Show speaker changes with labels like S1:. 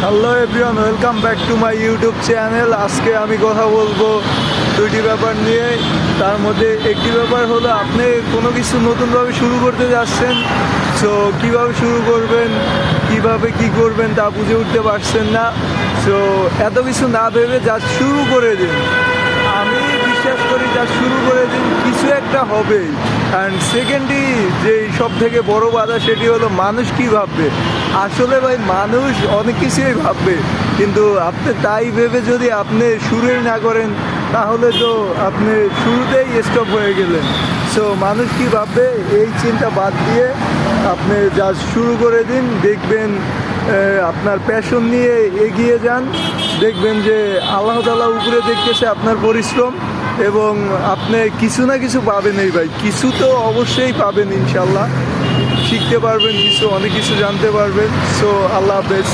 S1: Hello everyone, welcome back to my YouTube channel. আজকে আমি কথা বলবো দুইটি ব্যাপার নিয়ে। তার মধ্যে একটি ব্যাপার হলো, আপনি কোনো কিছু নতুনভাবে শুরু করতে যাচ্ছেন, সো কীভাবে শুরু করবেন, কিভাবে কি করবেন তা বুঝে উঠতে পারছেন না। সো এত কিছু না ভেবে জাস্ট শুরু করে দিন। আমি বিশ্বাস করি জাস্ট শুরু করে দিন, কিছু একটা হবেই। অ্যান্ড সেকেন্ডলি যে সব থেকে বড় বাধা, সেটি হলো মানুষ কি ভাববে। আসলে ভাই, মানুষ অনেক কিছুই ভাববে, কিন্তু আপনি তাই ভেবে যদি আপনি শুরুই না করেন, তাহলে তো আপনি শুরুতেই স্টপ হয়ে গেলেন। সো মানুষ কি ভাববে এই চিন্তা বাদ দিয়ে আপনি জাস্ট শুরু করে দিন। দেখবেন আপনার প্যাশন নিয়ে এগিয়ে যান, দেখবেন যে আল্লাহ তাআলা উপরে দেখতেছে আপনার পরিশ্রম, এবং আপনি কিছু না কিছু পাবেন। এই ভাই, কিছু তো অবশ্যই পাবেন ইনশাল্লাহ। শিখতে পারবেন কিছু, অনেক কিছু জানতে পারবেন। সো আল্লাহ হাফেজ।